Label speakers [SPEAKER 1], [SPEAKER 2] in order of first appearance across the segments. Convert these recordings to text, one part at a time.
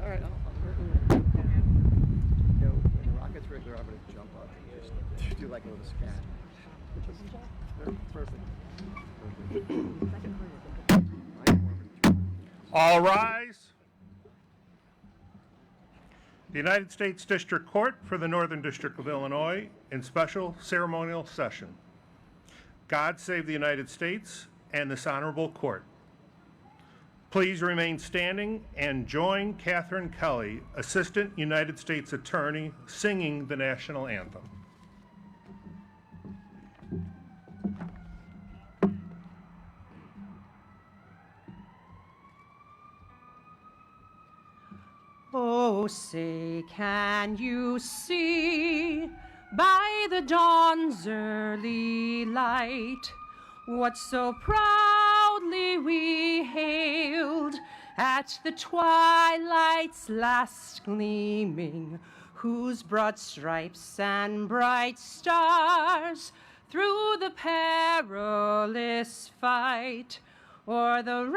[SPEAKER 1] All right, no, when the rocket's regular, I'm going to jump up and just do like a little scan. Perfect.
[SPEAKER 2] All rise. The United States District Court for the Northern District of Illinois in special ceremonial session. God save the United States and this honorable court. Please remain standing and join Catherine Kelly, Assistant United States Attorney, singing the national anthem.
[SPEAKER 3] Oh, say, can you see by the dawn's early light what so proudly we hailed at the twilight's last gleaming, whose broad stripes and bright stars through the perilous fight o'er the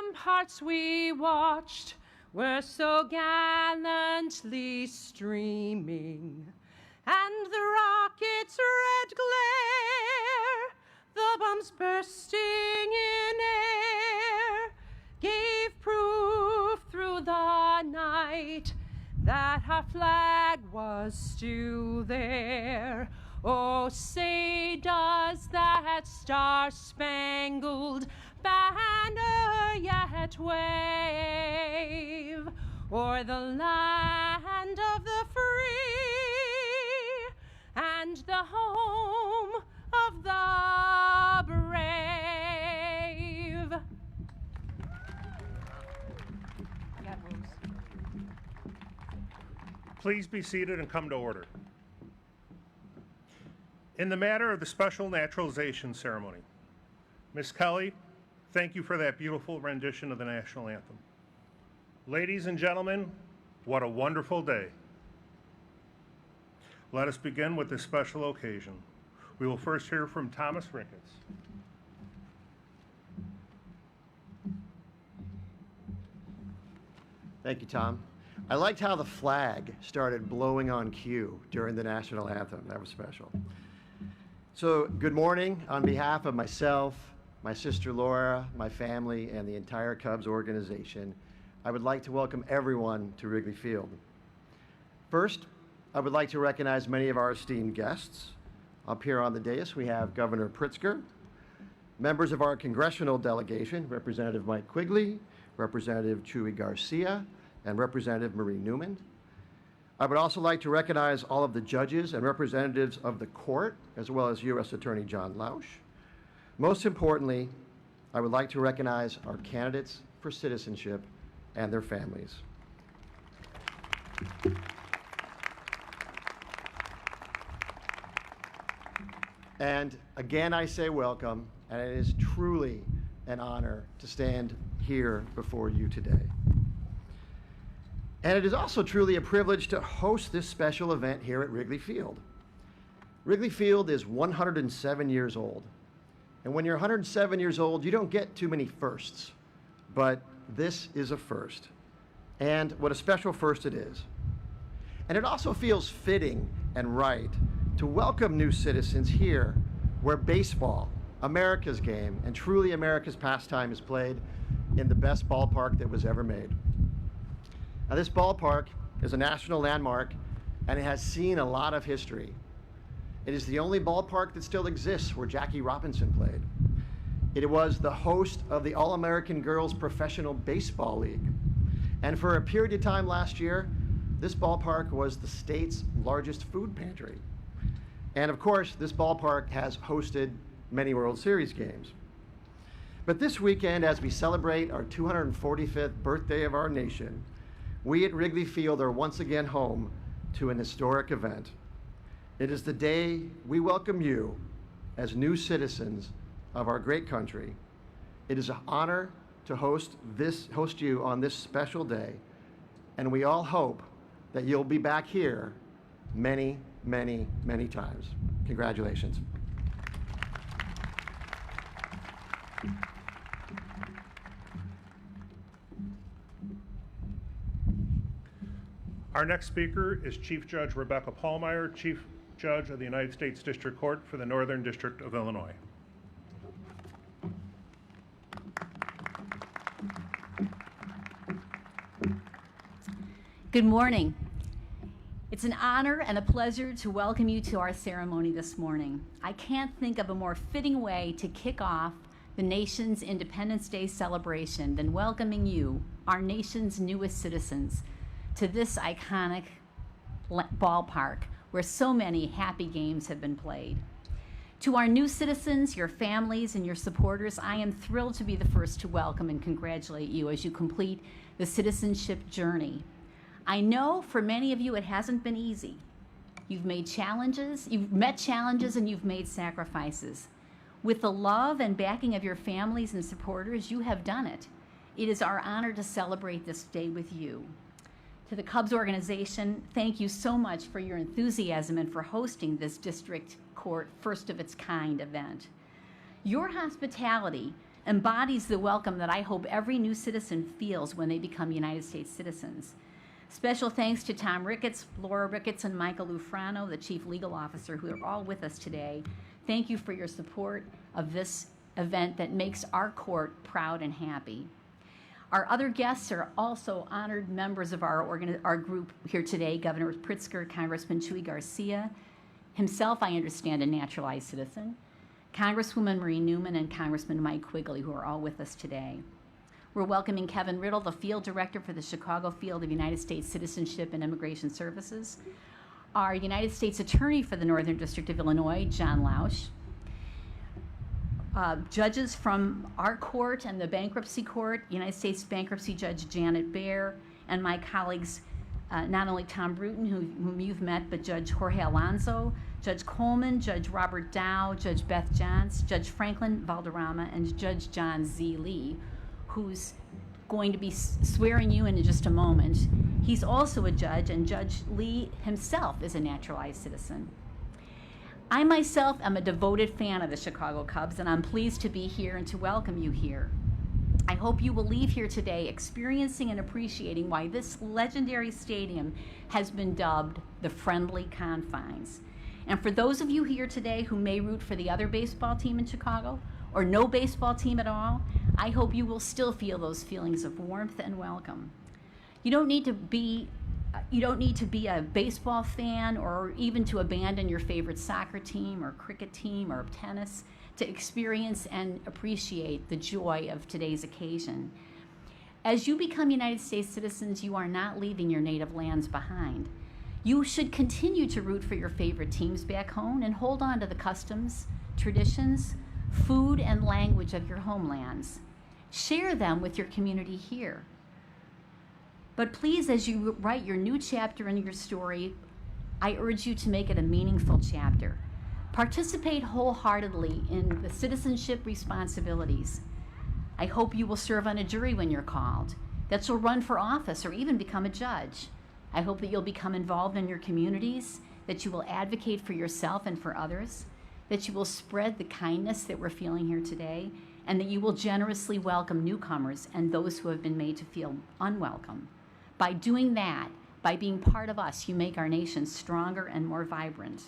[SPEAKER 3] ramparts we watched were so gallantly streaming, and the rocket's red glare, the bombs bursting in air, gave proof through the night that our flag was still there. Oh, say, does that star-spangled banner yet wave o'er the land of the free and the home of the brave?
[SPEAKER 2] Please be seated and come to order. In the matter of the special naturalization ceremony, Ms. Kelly, thank you for that beautiful rendition of the national anthem. Ladies and gentlemen, what a wonderful day. Let us begin with this special occasion. We will first hear from Thomas Ricketts.
[SPEAKER 1] Thank you, Tom. I liked how the flag started blowing on cue during the national anthem. That was special. So, good morning on behalf of myself, my sister Laura, my family, and the entire Cubs organization. I would like to welcome everyone to Wrigley Field. First, I would like to recognize many of our esteemed guests. Up here on the dais, we have Governor Pritzker, members of our congressional delegation, Representative Mike Quigley, Representative Chuy Garcia, and Representative Marie Newman. I would also like to recognize all of the judges and representatives of the court, as well as U.S. Attorney John Lausch. Most importantly, I would like to recognize our candidates for citizenship and their families. And again, I say welcome, and it is truly an honor to stand here before you today. And it is also truly a privilege to host this special event here at Wrigley Field. Wrigley Field is 107 years old. And when you're 107 years old, you don't get too many firsts. But this is a first. And what a special first it is. And it also feels fitting and right to welcome new citizens here where baseball, America's game, and truly America's pastime is played in the best ballpark that was ever made. Now, this ballpark is a national landmark, and it has seen a lot of history. It is the only ballpark that still exists where Jackie Robinson played. It was the host of the All-American Girls Professional Baseball League. And for a period of time last year, this ballpark was the state's largest food pantry. And of course, this ballpark has hosted many World Series games. But this weekend, as we celebrate our 245th birthday of our nation, we at Wrigley Field are once again home to an historic event. It is the day we welcome you as new citizens of our great country. It is an honor to host you on this special day, and we all hope that you'll be back here many, many, many times. Congratulations.
[SPEAKER 2] Our next speaker is Chief Judge Rebecca Pallmeyer, Chief Judge of the United States District Court for the Northern District of Illinois.
[SPEAKER 4] Good morning. It's an honor and a pleasure to welcome you to our ceremony this morning. I can't think of a more fitting way to kick off the nation's Independence Day celebration than welcoming you, our nation's newest citizens, to this iconic ballpark where so many happy games have been played. To our new citizens, your families, and your supporters, I am thrilled to be the first to welcome and congratulate you as you complete the citizenship journey. I know for many of you it hasn't been easy. You've met challenges, and you've made sacrifices. With the love and backing of your families and supporters, you have done it. It is our honor to celebrate this day with you. To the Cubs organization, thank you so much for your enthusiasm and for hosting this district court first of its kind event. Your hospitality embodies the welcome that I hope every new citizen feels when they become United States citizens. Special thanks to Tom Ricketts, Laura Ricketts, and Michael Lufrano, the Chief Legal Officer, who are all with us today. Thank you for your support of this event that makes our court proud and happy. Our other guests are also honored members of our group here today, Governor Pritzker, Congressman Chuy Garcia, himself, I understand, a naturalized citizen, Congresswoman Marie Newman, and Congressman Mike Quigley, who are all with us today. We're welcoming Kevin Riddle, the Field Director for the Chicago Field of United States Citizenship and Immigration Services, our United States Attorney for the Northern District of Illinois, John Lausch, judges from our court and the bankruptcy court, United States Bankruptcy Judge Janet Baer, and my colleagues, not only Tom Bruton, whom you've met, but Judge Jorge Alonso, Judge Coleman, Judge Robert Dow, Judge Beth Johns, Judge Franklin Valderrama, and Judge John Z. Lee, who's going to be swearing you in just a moment. He's also a judge, and Judge Lee himself is a naturalized citizen. I myself am a devoted fan of the Chicago Cubs, and I'm pleased to be here and to welcome you here. I hope you will leave here today experiencing and appreciating why this legendary stadium has been dubbed the Friendly Confines. And for those of you here today who may root for the other baseball team in Chicago, or no baseball team at all, I hope you will still feel those feelings of warmth and welcome. You don't need to be a baseball fan or even to abandon your favorite soccer team or cricket team or tennis to experience and appreciate the joy of today's occasion. As you become United States citizens, you are not leaving your native lands behind. You should continue to root for your favorite teams back home and hold on to the customs, traditions, food, and language of your homelands. Share them with your community here. But please, as you write your new chapter in your story, I urge you to make it a meaningful chapter. Participate wholeheartedly in the citizenship responsibilities. I hope you will serve on a jury when you're called, that you'll run for office or even become a judge. I hope that you'll become involved in your communities, that you will advocate for yourself and for others, that you will spread the kindness that we're feeling here today, and that you will generously welcome newcomers and those who have been made to feel unwelcome. By doing that, by being part of us, you make our nation stronger and more vibrant.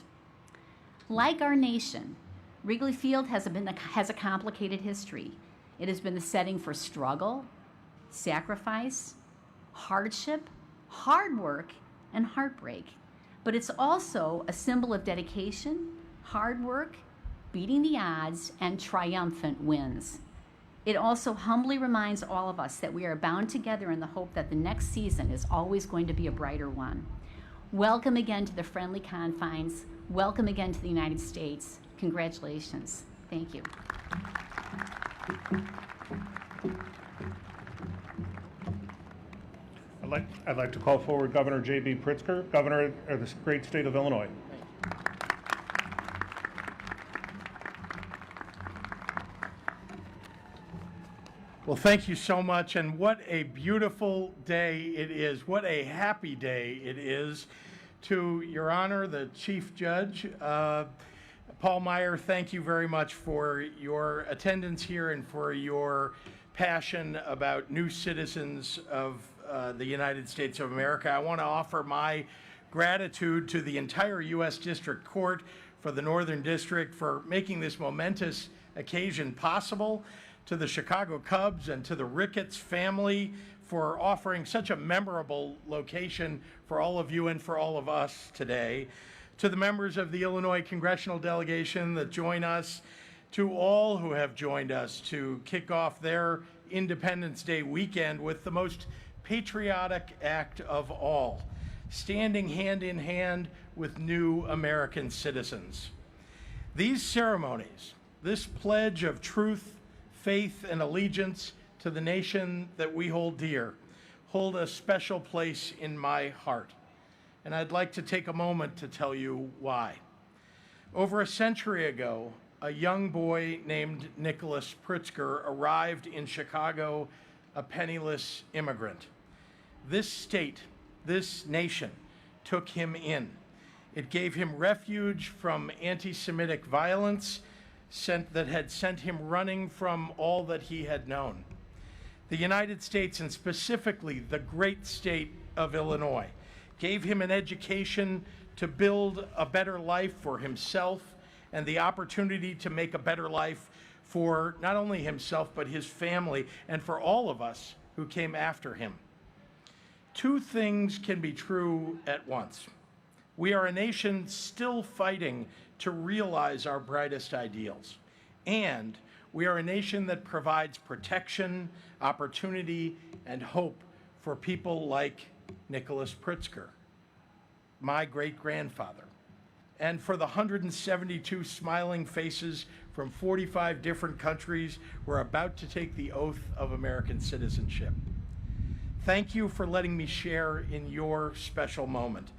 [SPEAKER 4] Like our nation, Wrigley Field has a complicated history. It has been the setting for struggle, sacrifice, hardship, hard work, and heartbreak. But it's also a symbol of dedication, hard work, beating the odds, and triumphant wins. It also humbly reminds all of us that we are bound together in the hope that the next season is always going to be a brighter one. Welcome again to the Friendly Confines. Welcome again to the United States. Congratulations. Thank you.
[SPEAKER 2] I'd like to call forward Governor J.B. Pritzker, Governor of the great state of Illinois.
[SPEAKER 5] Well, thank you so much, and what a beautiful day it is. What a happy day it is. To Your Honor, the Chief Judge, Pallmeyer, thank you very much for your attendance here and for your passion about new citizens of the United States of America. I want to offer my gratitude to the entire U.S. District Court for the Northern District for making this momentous occasion possible, to the Chicago Cubs and to the Ricketts family for offering such a memorable location for all of you and for all of us today, to the members of the Illinois Congressional delegation that join us, to all who have joined us to kick off their Independence Day weekend with the most patriotic act of all, standing hand in hand with new American citizens. These ceremonies, this pledge of truth, faith, and allegiance to the nation that we hold dear, hold a special place in my heart. And I'd like to take a moment to tell you why. Over a century ago, a young boy named Nicholas Pritzker arrived in Chicago, a penniless immigrant. This state, this nation, took him in. It gave him refuge from anti-Semitic violence that had sent him running from all that he had known. The United States, and specifically the great state of Illinois, gave him an education to build a better life for himself and the opportunity to make a better life for not only himself but his family and for all of us who came after him. Two things can be true at once. We are a nation still fighting to realize our brightest ideals, and we are a nation that provides protection, opportunity, and hope for people like Nicholas Pritzker, my great-grandfather, and for the 172 smiling faces from 45 different countries who are about to take the oath of American citizenship. Thank you for letting me share in your special moment.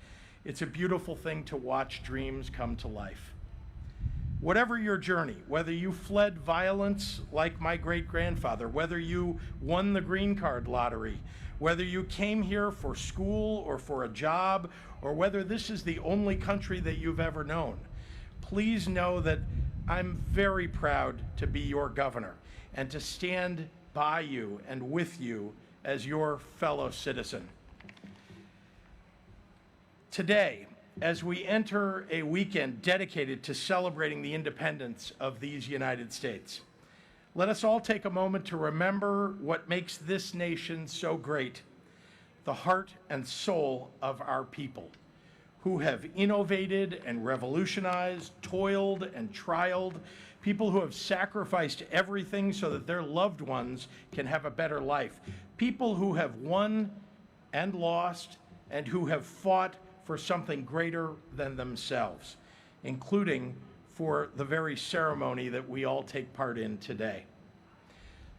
[SPEAKER 5] It's a beautiful thing to watch dreams come to life. Whatever your journey, whether you fled violence like my great-grandfather, whether you won the green card lottery, whether you came here for school or for a job, or whether this is the only country that you've ever known, please know that I'm very proud to be your governor and to stand by you and with you as your fellow citizen. Today, as we enter a weekend dedicated to celebrating the independence of these United States, let us all take a moment to remember what makes this nation so great, the heart and soul of our people, who have innovated and revolutionized, toiled and trialed, people who have sacrificed everything so that their loved ones can have a better life, people who have won and lost and who have fought for something greater than themselves, including for the very ceremony that we all take part in today.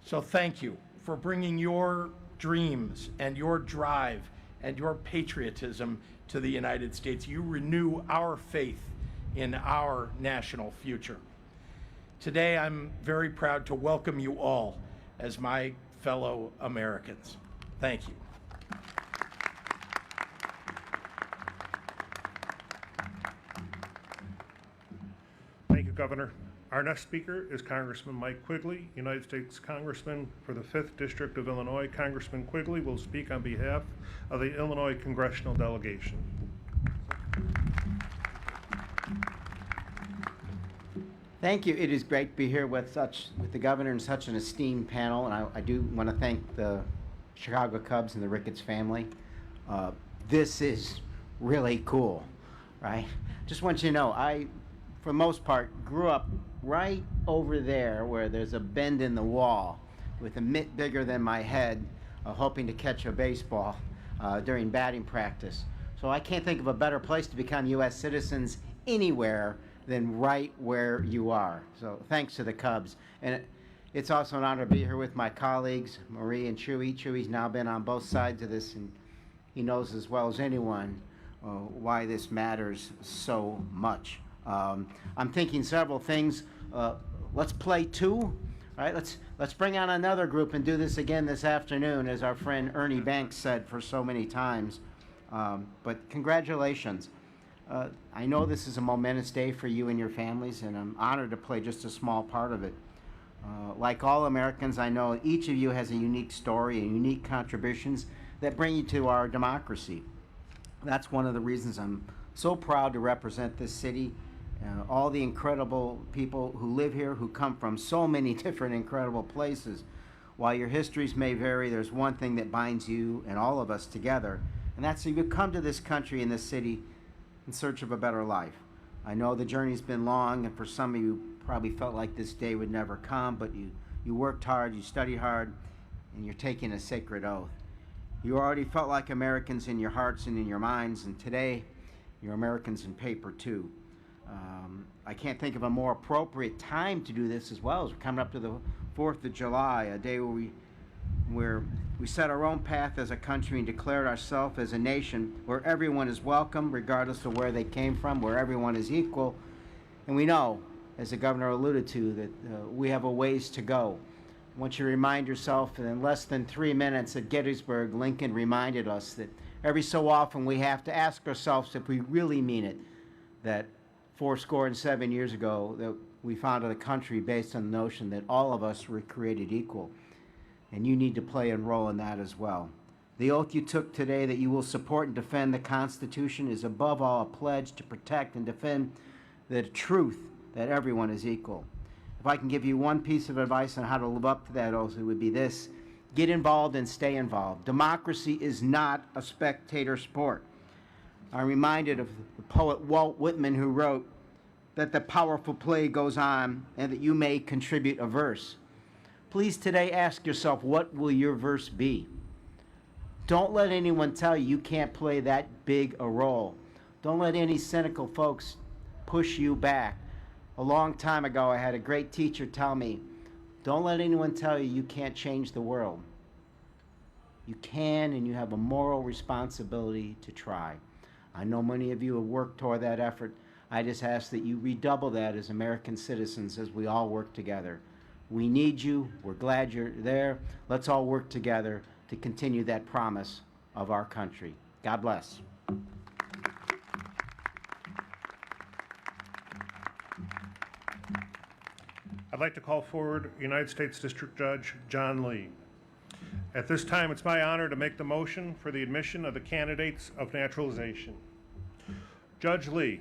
[SPEAKER 5] So thank you for bringing your dreams and your drive and your patriotism to the United States. You renew our faith in our national future. Today, I'm very proud to welcome you all as my fellow Americans. Thank you.
[SPEAKER 2] Thank you, Governor. Our next speaker is Congressman Mike Quigley, United States Congressman for the 5th District of Illinois. Congressman Quigley will speak on behalf of the Illinois Congressional delegation.
[SPEAKER 6] Thank you. It is great to be here with the governor and such an esteemed panel, and I do want to thank the Chicago Cubs and the Ricketts family. This is really cool, right? Just want you to know, I, for the most part, grew up right over there where there's a bend in the wall with a mitt bigger than my head, hoping to catch a baseball during batting practice. So I can't think of a better place to become U.S. citizens anywhere than right where you are. So thanks to the Cubs. And it's also an honor to be here with my colleagues, Marie and Chewy. Chewy's now been on both sides of this, and he knows as well as anyone why this matters so much. I'm thinking several things. Let's play two. Right, let's bring on another group and do this again this afternoon, as our friend Ernie Banks said for so many times. But congratulations. I know this is a momentous day for you and your families, and I'm honored to play just a small part of it. Like all Americans, I know each of you has a unique story and unique contributions that bring you to our democracy. That's one of the reasons I'm so proud to represent this city. All the incredible people who live here, who come from so many different incredible places. While your histories may vary, there's one thing that binds you and all of us together, and that's that you've come to this country and this city in search of a better life. I know the journey's been long, and for some of you probably felt like this day would never come, but you worked hard, you studied hard, and you're taking a sacred oath. You already felt like Americans in your hearts and in your minds, and today you're Americans in paper too. I can't think of a more appropriate time to do this as well, as we're coming up to the 4th of July, a day where we set our own path as a country and declared ourselves as a nation where everyone is welcome regardless of where they came from, where everyone is equal. And we know, as the governor alluded to, that we have a ways to go. I want you to remind yourself that in less than 3 minutes at Gettysburg, Lincoln reminded us that every so often we have to ask ourselves if we really mean it, that 7 years ago that we founded a country based on the notion that all of us were created equal. And you need to play a role in that as well. The oath you took today that you will support and defend the Constitution is above all a pledge to protect and defend the truth that everyone is equal. If I can give you one piece of advice on how to live up to that oath, it would be this: get involved and stay involved. Democracy is not a spectator sport. I'm reminded of the poet Walt Whitman, who wrote that the powerful play goes on and that you may contribute a verse. Please today ask yourself, what will your verse be? Don't let anyone tell you you can't play that big a role. Don't let any cynical folks push you back. A long time ago, I had a great teacher tell me, don't let anyone tell you you can't change the world. You can, and you have a moral responsibility to try. I know many of you have worked toward that effort. I just ask that you redouble that as American citizens as we all work together. We need you. We're glad you're there. Let's all work together to continue that promise of our country. God bless.
[SPEAKER 2] I'd like to call forward United States District Judge John Lee. At this time, it's my honor to make the motion for the admission of the candidates of naturalization. Judge Lee,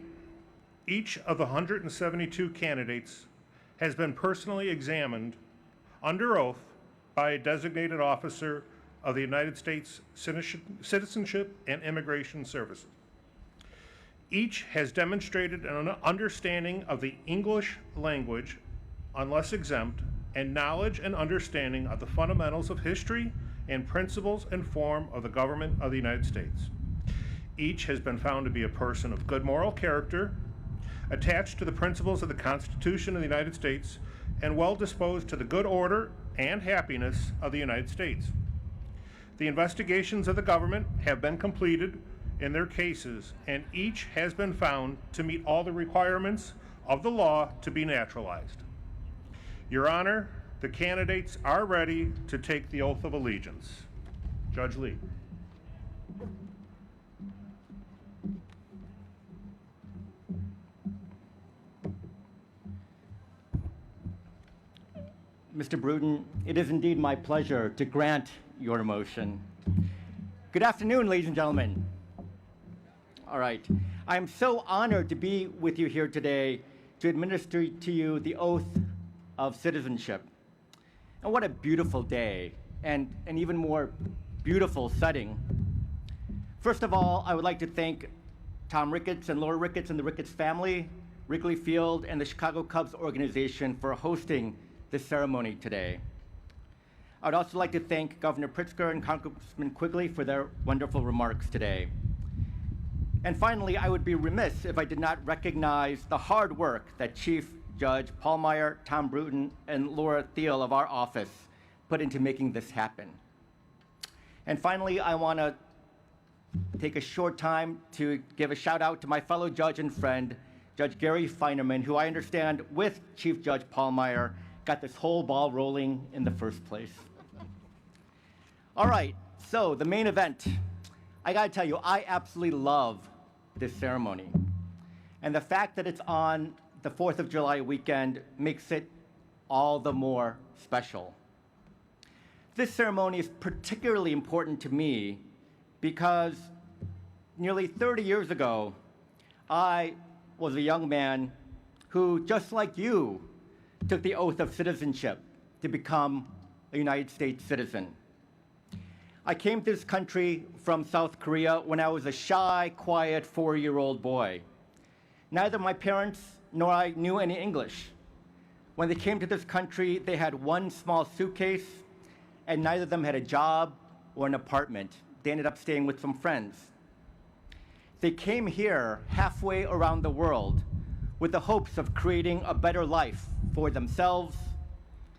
[SPEAKER 2] each of the 172 candidates has been personally examined under oath by a designated officer of the United States Citizenship and Immigration Services. Each has demonstrated an understanding of the English language, unless exempt, and knowledge and understanding of the fundamentals of history and principles and form of the government of the United States. Each has been found to be a person of good moral character, attached to the principles of the Constitution of the United States, and well disposed to the good order and happiness of the United States. The investigations of the government have been completed in their cases, and each has been found to meet all the requirements of the law to be naturalized. Your Honor, the candidates are ready to take the oath of allegiance. Judge Lee.
[SPEAKER 7] Mr. Bruton, it is indeed my pleasure to grant your motion. Good afternoon, ladies and gentlemen. All right. I am so honored to be with you here today to administer to you the oath of citizenship. And what a beautiful day, and an even more beautiful setting. First of all, I would like to thank Tom Ricketts and Laura Ricketts and the Ricketts family, Wrigley Field, and the Chicago Cubs organization for hosting this ceremony today. I would also like to thank Governor Pritzker and Congressman Quigley for their wonderful remarks today. And finally, I would be remiss if I did not recognize the hard work that Chief Judge Paul Meyer, Tom Bruton, and Laura Thiel of our office put into making this happen. And finally, I want to take a short time to give a shout out to my fellow judge and friend, Judge Gary Feinerman, who I understand with Chief Judge Paul Meyer got this whole ball rolling in the first place. All right, so the main event. I gotta tell you, I absolutely love this ceremony. And the fact that it's on the 4th of July weekend makes it all the more special. This ceremony is particularly important to me because nearly 30 years ago, I was a young man who, just like you, took the oath of citizenship to become a United States citizen. I came to this country from South Korea when I was a shy, quiet 4-year-old boy. Neither my parents nor I knew any English. When they came to this country, they had one small suitcase, and neither of them had a job or an apartment. They ended up staying with some friends. They came here halfway around the world with the hopes of creating a better life for themselves,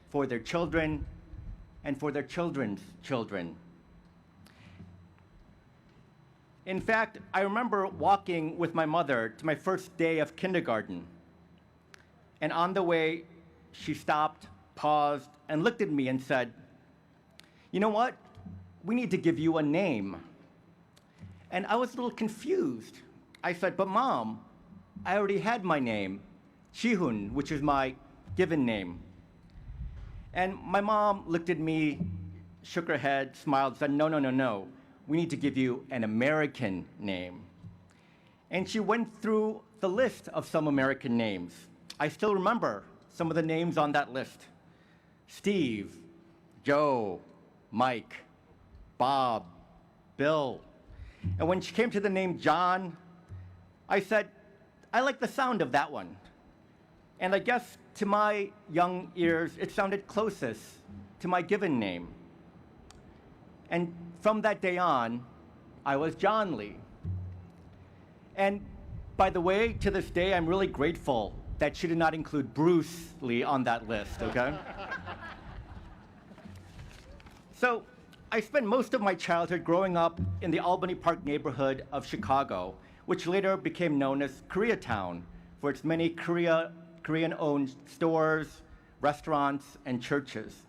[SPEAKER 7] for their children, and for their children's children. In fact, I remember walking with my mother to my first day of kindergarten. And on the way, she stopped, paused, and looked at me and said, "You know what? We need to give you a name." And I was a little confused. I said, "But Mom, I already had my name, Chihun, which is my given name." And my mom looked at me, shook her head, smiled, said, "No, no, no, no. We need to give you an American name." And she went through the list of some American names. I still remember some of the names on that list: Steve, Joe, Mike, Bob, Bill. And when she came to the name John, I said, "I like the sound of that one." And I guess to my young ears, it sounded closest to my given name. And from that day on, I was John Lee. And by the way, to this day, I'm really grateful that she did not include Bruce Lee on that list, okay? So I spent most of my childhood growing up in the Albany Park neighborhood of Chicago, which later became known as Koreatown for its many Korean-owned stores, restaurants, and churches.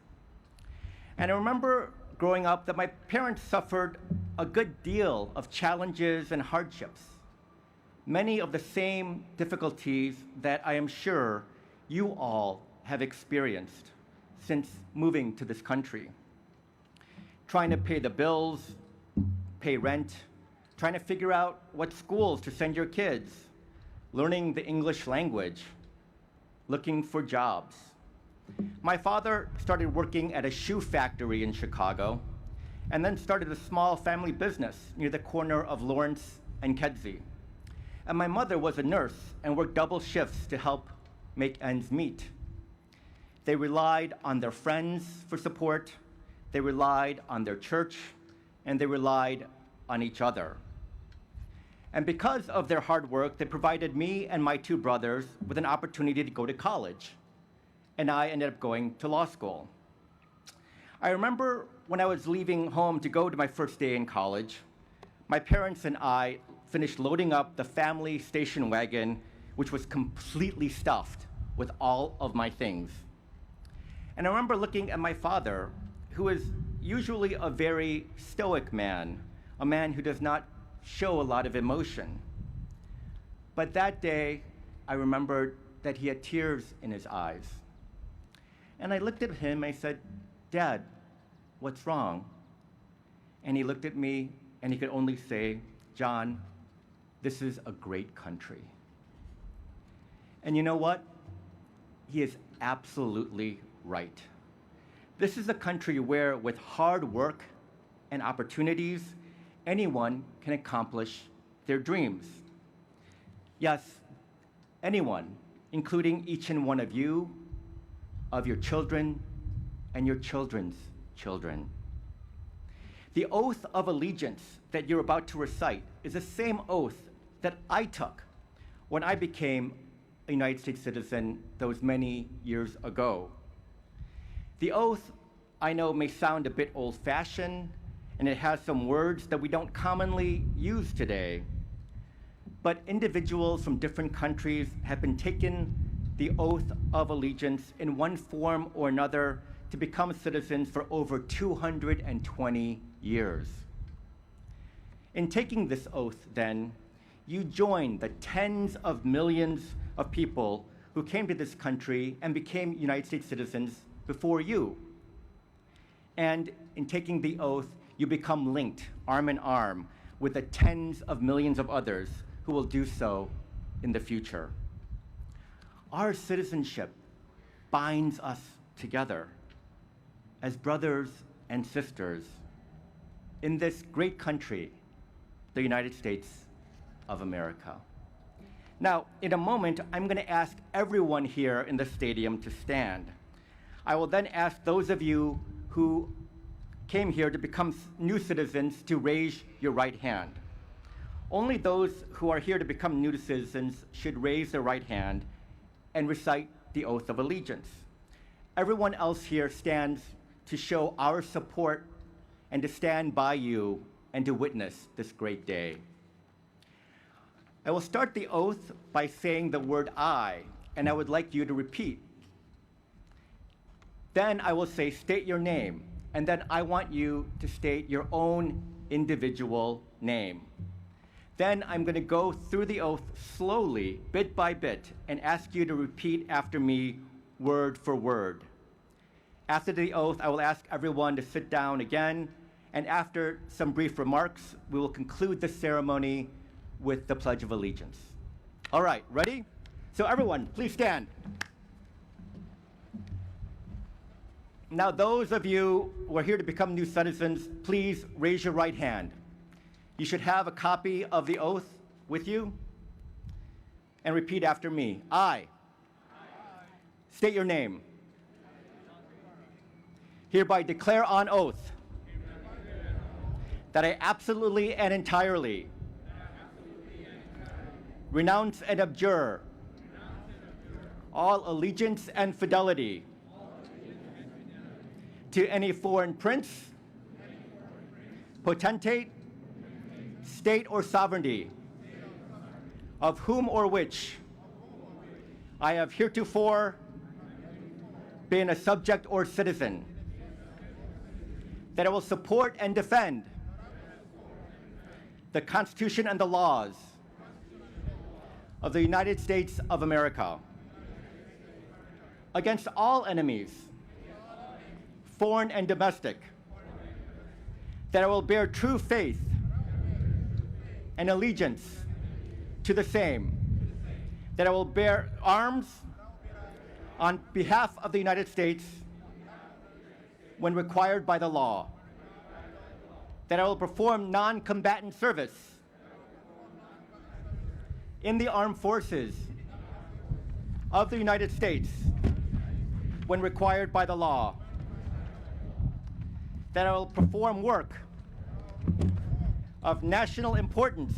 [SPEAKER 7] And I remember growing up that my parents suffered a good deal of challenges and hardships, many of the same difficulties that I am sure you all have experienced since moving to this country. Trying to pay the bills, pay rent, trying to figure out what schools to send your kids, learning the English language, looking for jobs. My father started working at a shoe factory in Chicago and then started a small family business near the corner of Lawrence and Kedzie. And my mother was a nurse and worked double shifts to help make ends meet. They relied on their friends for support, they relied on their church, and they relied on each other. And because of their hard work, they provided me and my two brothers with an opportunity to go to college. And I ended up going to law school. I remember when I was leaving home to go to my first day in college, my parents and I finished loading up the family station wagon, which was completely stuffed with all of my things. And I remember looking at my father, who is usually a very stoic man, a man who does not show a lot of emotion. But that day, I remembered that he had tears in his eyes. And I looked at him, I said, "Dad, what's wrong?" And he looked at me, and he could only say, "John, this is a great country." And you know what? He is absolutely right. This is a country where, with hard work and opportunities, anyone can accomplish their dreams. Yes, anyone, including each and one of you, of your children, and your children's children. The oath of allegiance that you're about to recite is the same oath that I took when I became a United States citizen those many years ago. The oath, I know, may sound a bit old-fashioned, and it has some words that we don't commonly use today. But individuals from different countries have been taking the oath of allegiance in one form or another to become citizens for over 220 years. In taking this oath, then, you join the tens of millions of people who came to this country and became United States citizens before you. And in taking the oath, you become linked arm in arm with the tens of millions of others who will do so in the future. Our citizenship binds us together as brothers and sisters in this great country, the United States of America. Now, in a moment, I'm going to ask everyone here in the stadium to stand. I will then ask those of you who came here to become new citizens to raise your right hand. Only those who are here to become new citizens should raise their right hand and recite the oath of allegiance. Everyone else here stands to show our support and to stand by you and to witness this great day. I will start the oath by saying the word I, and I would like you to repeat. Then I will say, state your name, and then I want you to state your own individual name. Then I'm going to go through the oath slowly, bit by bit, and ask you to repeat after me word for word. After the oath, I will ask everyone to sit down again, and after some brief remarks, we will conclude the ceremony with the Pledge of Allegiance. All right, ready? So everyone, please stand. Now, those of you who are here to become new citizens, please raise your right hand. You should have a copy of the oath with you. And repeat after me. I. State your name. Hereby declare on oath that I absolutely and entirely renounce and abjure all allegiance and fidelity to any foreign prince, potentate, state or sovereignty, of whom or which I have heretofore been a subject or citizen, that I will support and defend the Constitution and the laws of the United States of America against all enemies, foreign and domestic, that I will bear true faith and allegiance to the same, that I will bear arms on behalf of the United States when required by the law, that I will perform non-combatant service in the armed forces of the United States when required by the law, that I will perform work of national importance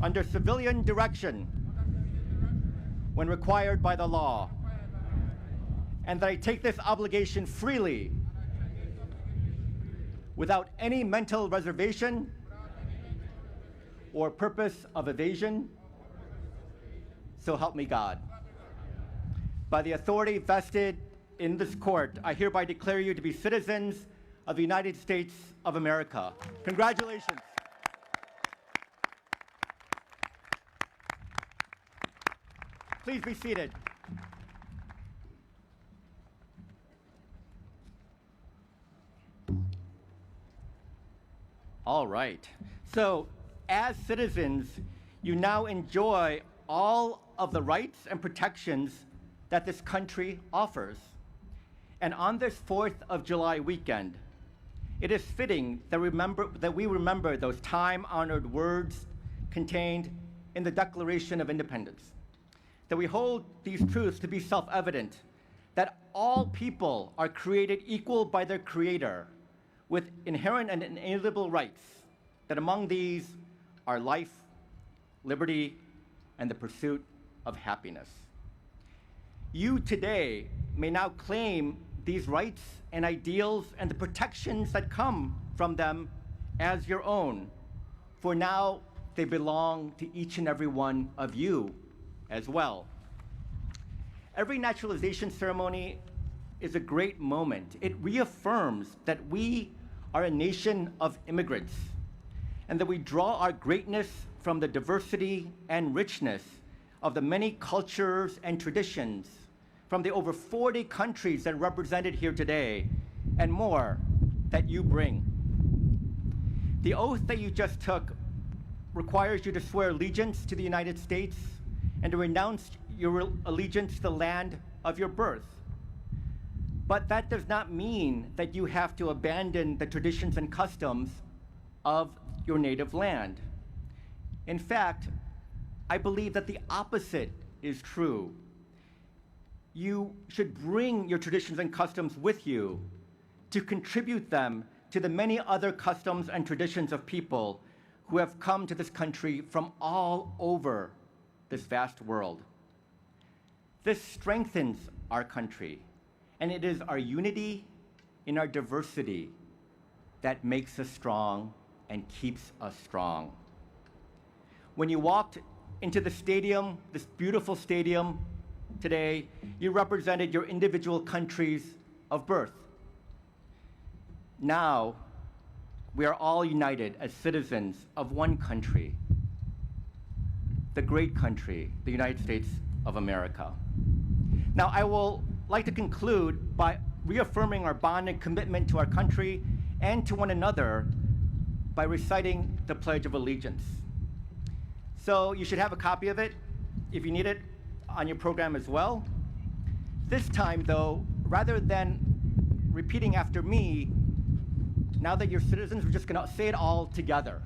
[SPEAKER 7] under civilian direction when required by the law, and that I take this obligation freely without any mental reservation or purpose of evasion, so help me God. By the authority vested in this court, I hereby declare you to be citizens of the United States of America. Congratulations. Please be seated. All right. So, as citizens, you now enjoy all of the rights and protections that this country offers. And on this 4th of July weekend, it is fitting that we remember those time-honored words contained in the Declaration of Independence, that we hold these truths to be self-evident, that all people are created equal by their Creator, with inherent and inalienable rights, that among these are life, liberty, and the pursuit of happiness. You today may now claim these rights and ideals and the protections that come from them as your own, for now they belong to each and every one of you as well. Every naturalization ceremony is a great moment. It reaffirms that we are a nation of immigrants and that we draw our greatness from the diversity and richness of the many cultures and traditions from the over 40 countries that are represented here today and more that you bring. The oath that you just took requires you to swear allegiance to the United States and to renounce your allegiance to the land of your birth. But that does not mean that you have to abandon the traditions and customs of your native land. In fact, I believe that the opposite is true. You should bring your traditions and customs with you to contribute them to the many other customs and traditions of people who have come to this country from all over this vast world. This strengthens our country, and it is our unity in our diversity that makes us strong and keeps us strong. When you walked into the stadium, this beautiful stadium today, you represented your individual countries of birth. Now, we are all united as citizens of one country, the great country, the United States of America. Now, I will like to conclude by reaffirming our bond and commitment to our country and to one another by reciting the Pledge of Allegiance. So you should have a copy of it, if you need it, on your program as well. This time, though, rather than repeating after me, now that you're citizens, we're just gonna say it all together,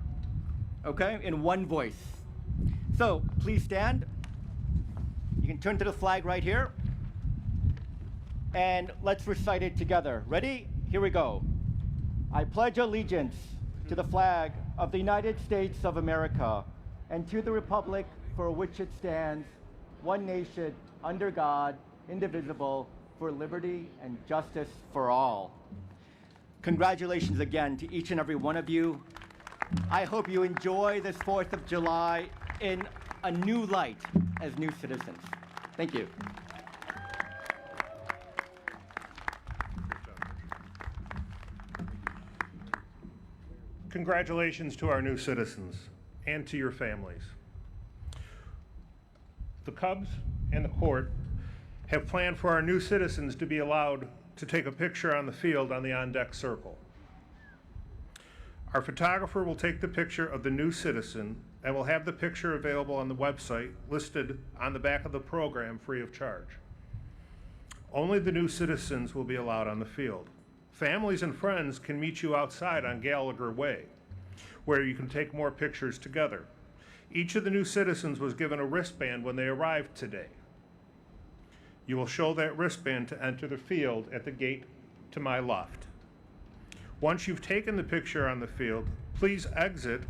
[SPEAKER 7] okay? In one voice. So please stand. You can turn to the flag right here. And let's recite it together. Ready? Here we go. I pledge allegiance to the flag of the United States of America and to the republic for which it stands, one nation, under God, indivisible, for liberty and justice for all. Congratulations again to each and every one of you. I hope you enjoy this 4th of July in a new light as new citizens. Thank you.
[SPEAKER 2] Congratulations to our new citizens and to your families. The Cubs and the court have planned for our new citizens to be allowed to take a picture on the field on the on-deck circle. Our photographer will take the picture of the new citizen and will have the picture available on the website listed on the back of the program free of charge. Only the new citizens will be allowed on the field. Families and friends can meet you outside on Gallagher Way, where you can take more pictures together. Each of the new citizens was given a wristband when they arrived today. You will show that wristband to enter the field at the gate to my left. Once you've taken the picture on the field, please exit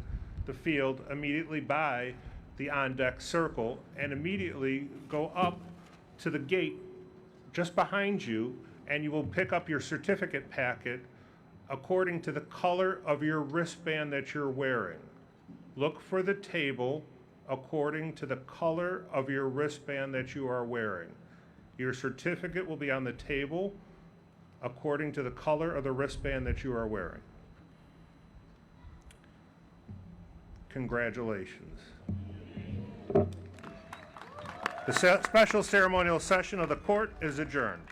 [SPEAKER 2] the field immediately by the on-deck circle and immediately go up to the gate just behind you, and you will pick up your certificate packet according to the color of your wristband that you're wearing. Look for the table according to the color of your wristband that you are wearing. Your certificate will be on the table according to the color of the wristband that you are wearing. Congratulations. The special ceremonial session of the court is adjourned.